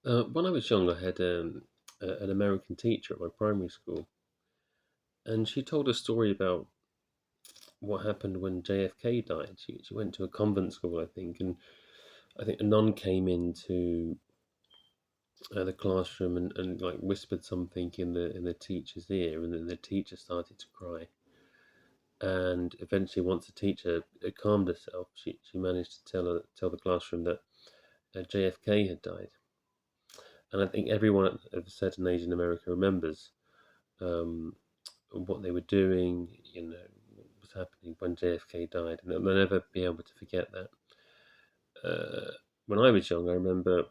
When I was young, I had an American teacher at my primary school, and she told a story about what happened when JFK died. She went to a convent school, I think, and I think a nun came into the classroom and like whispered something in the teacher's ear, and then the teacher started to cry. And eventually, once the teacher calmed herself, she managed to tell the classroom that JFK had died. And I think everyone of a certain age in America remembers um, what they were doing, what was happening when JFK died, and they'll never be able to forget that. Uh, when I was young, I remember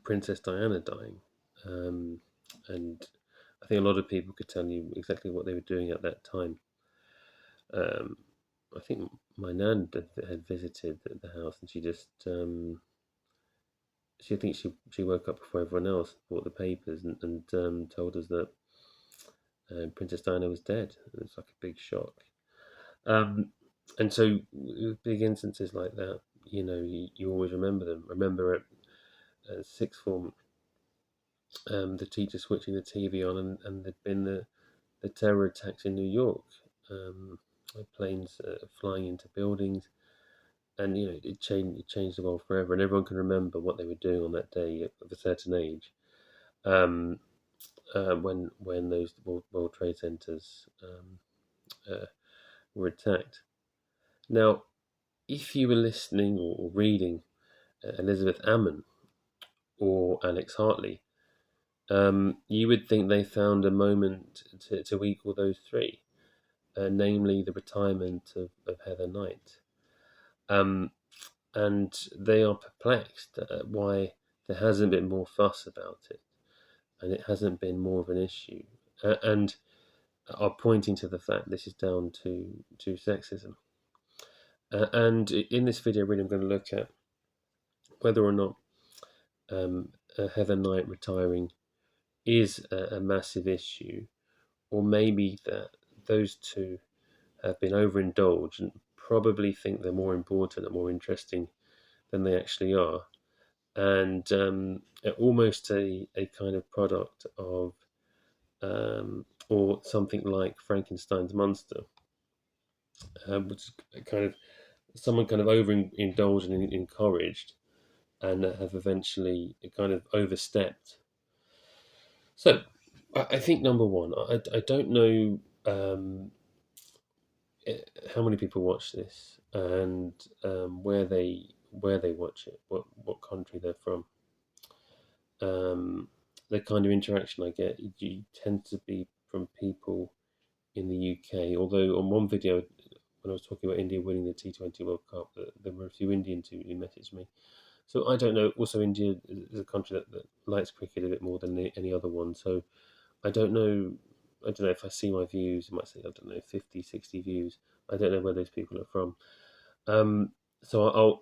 Princess Diana dying, um, and I think a lot of people could tell you exactly what they were doing at that time. Um, I think my nan had visited the house, and she thinks she woke up before everyone else, bought the papers, and told us that Princess Diana was dead. It was like a big shock. Um, and so with big instances like that, you always remember them. Remember at sixth form, the teacher switching the TV on, and there'd been the terror attacks in New York, planes flying into buildings, and it changed the world forever. And everyone can remember what they were doing on that day of a certain age, um, when those World Trade Centers uh, were attacked. Now, if you were listening or reading Elizabeth Ammon or Alex Hartley, you would think they found a moment to equal those three, namely the retirement of Heather Knight. Um, and they are perplexed at why there hasn't been more fuss about it and it hasn't been more of an issue. And are pointing to the fact this is down to sexism. And in this video, really, I'm going to look at whether or not Heather Knight retiring is a massive issue, or maybe that those two have been overindulged and probably think they're more important and more interesting than they actually are, and almost a kind of product of or something like Frankenstein's monster, which is kind of someone kind of overindulged and encouraged, and have eventually kind of overstepped. So, I think number one, I don't know how many people watch this and where they watch it, what country they're from. Um, the kind of interaction I get tends to be from people in the UK. Although on one video, when I was talking about India winning the T20 World Cup, there were a few Indians who messaged me. So I don't know. Also, India is a country that likes cricket a bit more than any other one. So I don't know. I don't know if I see my views. It might say, I don't know, 50, 60 views. I don't know where those people are from. Um, so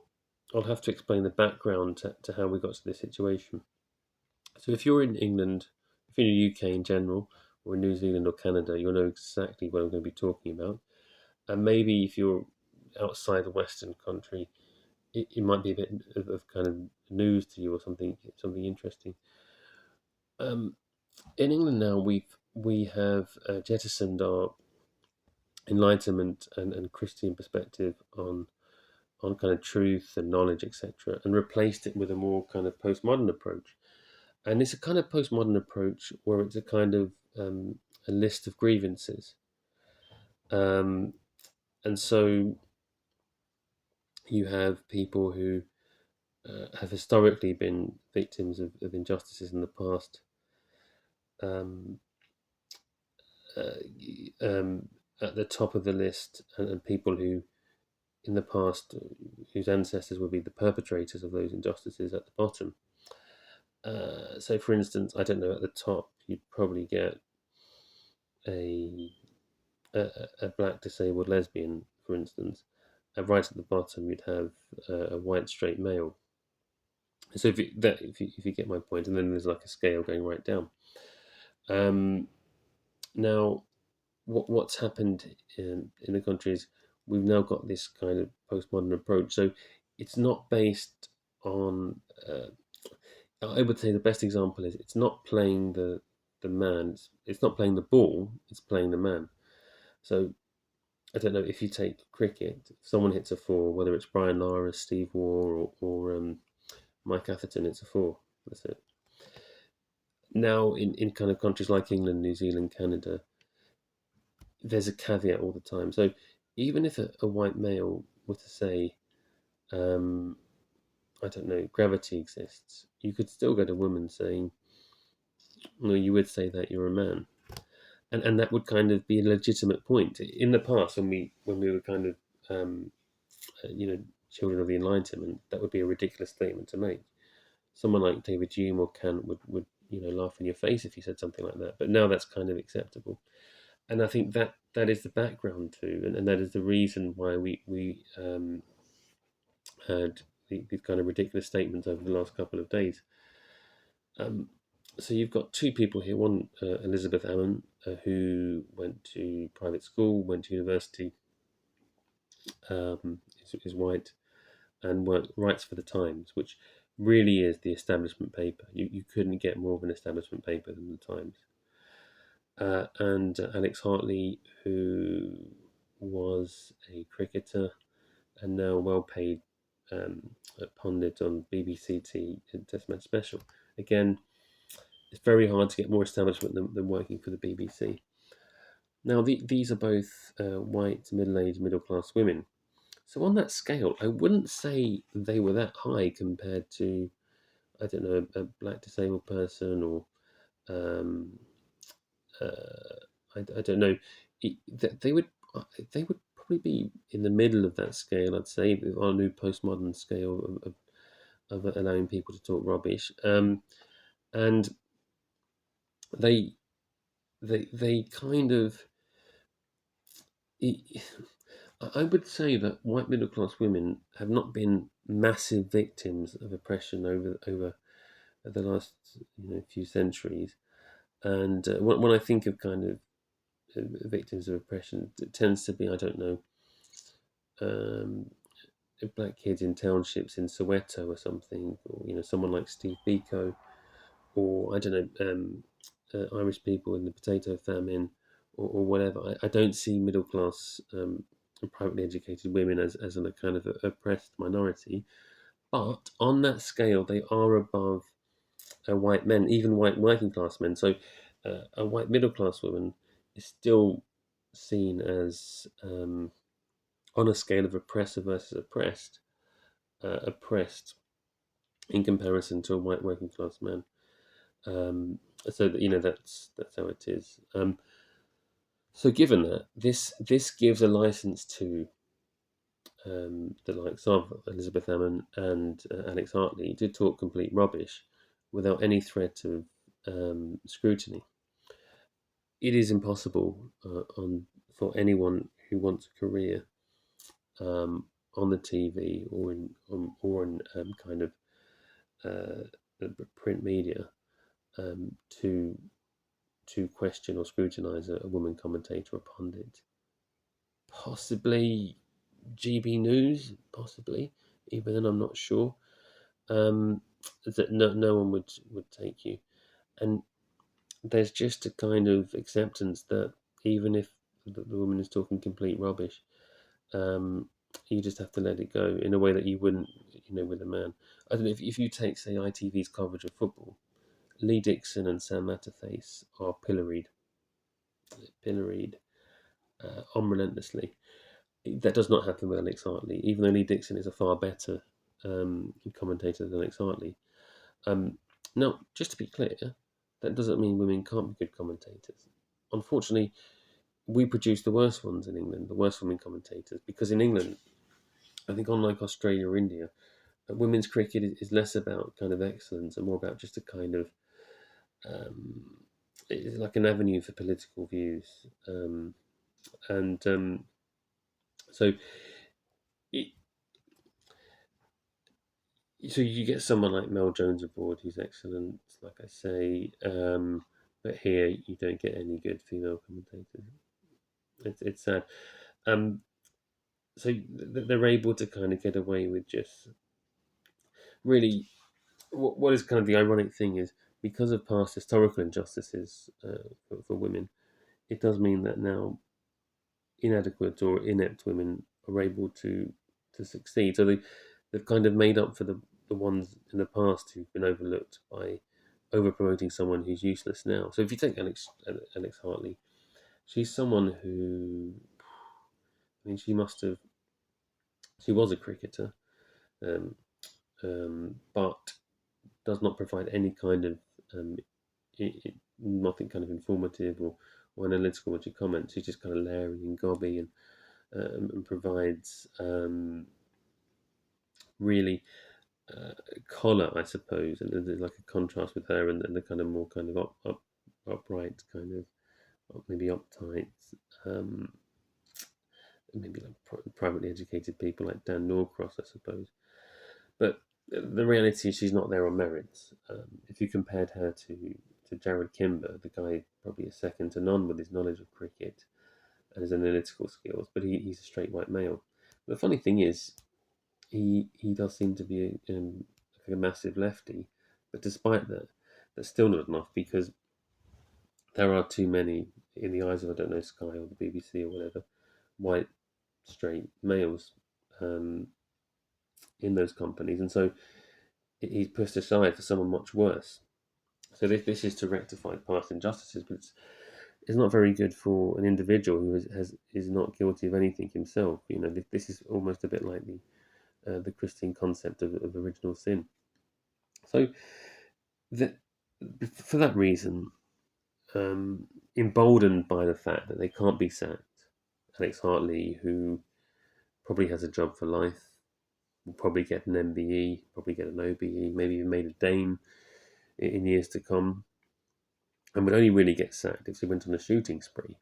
I'll have to explain the background to how we got to this situation. So if you're in England, if you're in the UK in general, or in New Zealand or Canada, you'll know exactly what I'm going to be talking about. And maybe if you're outside the Western country, it might be a bit of kind of news to you or something interesting. Um, in England now, we have jettisoned our Enlightenment and Christian perspective on kind of truth and knowledge, etc., and replaced it with a more kind of postmodern approach. And it's a kind of postmodern approach where it's a kind of a list of grievances. Um, and so you have people who have historically been victims of injustices in the past, um, uh, um, at the top of the list, and people who, in the past, whose ancestors would be the perpetrators of those injustices at the bottom. So, for instance, I don't know, at the top, you'd probably get a a black disabled lesbian, for instance, and right at the bottom you'd have a white straight male. So if you get my point, and then there's like a scale going right down. Um, Now, what's happened in the country is we've now got this kind of postmodern approach. So it's not based on. I would say the best example is it's not playing the man. It's not playing the ball. It's playing the man. So I don't know if you take cricket. If someone hits a four, whether it's Brian Lara, Steve Waugh, or Mike Atherton, it's a four. That's it. Now, in kind of countries like England, New Zealand, Canada, there's a caveat all the time. So even if a white male were to say, um, I don't know, gravity exists, you could still get a woman saying, no, you would say that you're a man. And that would kind of be a legitimate point. In the past, when we were kind of, um, children of the Enlightenment, that would be a ridiculous statement to make. Someone like David Hume or Kant would laugh in your face if you said something like that. But now that's kind of acceptable. And I think that is the background to, and that is the reason why we had these kind of ridiculous statements over the last couple of days. Um, so you've got two people here. One, Elizabeth Ammon, who went to private school, went to university, is white, and writes for the Times, which really is the establishment paper. You couldn't get more of an establishment paper than the Times. And Alex Hartley, who was a cricketer and now well paid pundit on BBC Test Match Special. Again, it's very hard to get more establishment than working for the BBC. Now, these are both white, middle-aged, middle-class women. So on that scale, I wouldn't say they were that high compared to, I don't know, a black disabled person or um, I don't know. They would probably be in the middle of that scale. I'd say on a new postmodern scale of allowing people to talk rubbish. And they they kind of. I would say that white middle class women have not been massive victims of oppression over the last few centuries. And when I think of kind of victims of oppression, it tends to be, I don't know, um, black kids in townships in Soweto or something, or someone like Steve Biko, or I don't know, Irish people in the potato famine, or whatever. I don't see middle class privately educated women as a kind of oppressed minority, but on that scale, they are above white men, even white working class men. So a white middle class woman is still seen as on a scale of oppressor versus oppressed in comparison to a white working class man. So that that's how it is. So given that this gives a license to the likes of Elizabeth Ammon and Alex Hartley to talk complete rubbish without any threat of scrutiny. It is impossible for anyone who wants a career on the TV or in kind of print media to question or scrutinize a woman commentator or pundit. Possibly GB News, possibly. Even then, I'm not sure. That no one would take you, and there's just a kind of acceptance that even if the woman is talking complete rubbish, um, you just have to let it go in a way that you wouldn't, with a man. I don't know if you take, say, ITV's coverage of football. Lee Dixon and Sam Matterface are pilloried unrelentlessly. That does not happen with Alex Hartley, even though Lee Dixon is a far better commentator than Alex Hartley. Now, just to be clear, that doesn't mean women can't be good commentators. Unfortunately, we produce the worst ones in England, the worst women commentators, because in England, I think unlike Australia or India, women's cricket is less about kind of excellence and more about just a kind of it's like an avenue for political views, and so it, so you get someone like Mel Jones aboard who's excellent, like I say, but here you don't get any good female commentators. It's sad. Um, so they're able to kind of get away with just really what is kind of the ironic thing is, because of past historical injustices for women, it does mean that now inadequate or inept women are able to succeed. So they've kind of made up for the ones in the past who've been overlooked by over promoting someone who's useless now. So if you take Alex Hartley, she's someone who, I mean, she was a cricketer, um, but does not provide any kind of um, nothing kind of informative or analytical when she comments. She's just kind of Larry and gobby and provides really collar, I suppose, and there's like a contrast with her and the kind of more kind of upright kind of maybe uptight, um, maybe like privately educated people like Dan Norcross, I suppose. But the reality is she's not there on merits. If you compared her to Jared Kimber, the guy probably is second to none with his knowledge of cricket and his analytical skills, but he's a straight white male. The funny thing is, he does seem to be like a massive lefty, but despite that, that's still not enough because there are too many, in the eyes of, I don't know, Sky or the BBC or whatever, white straight males um, in those companies, and so he's pushed aside for someone much worse. So this is to rectify past injustices, but it's not very good for an individual who is not guilty of anything himself. You know, this is almost a bit like the Christian concept of original sin. So that for that reason, emboldened by the fact that they can't be sacked, Alex Hartley, who probably has a job for life, will probably get an MBE, probably get an OBE, maybe even made a Dame in years to come, and would only really get sacked if she went on a shooting spree.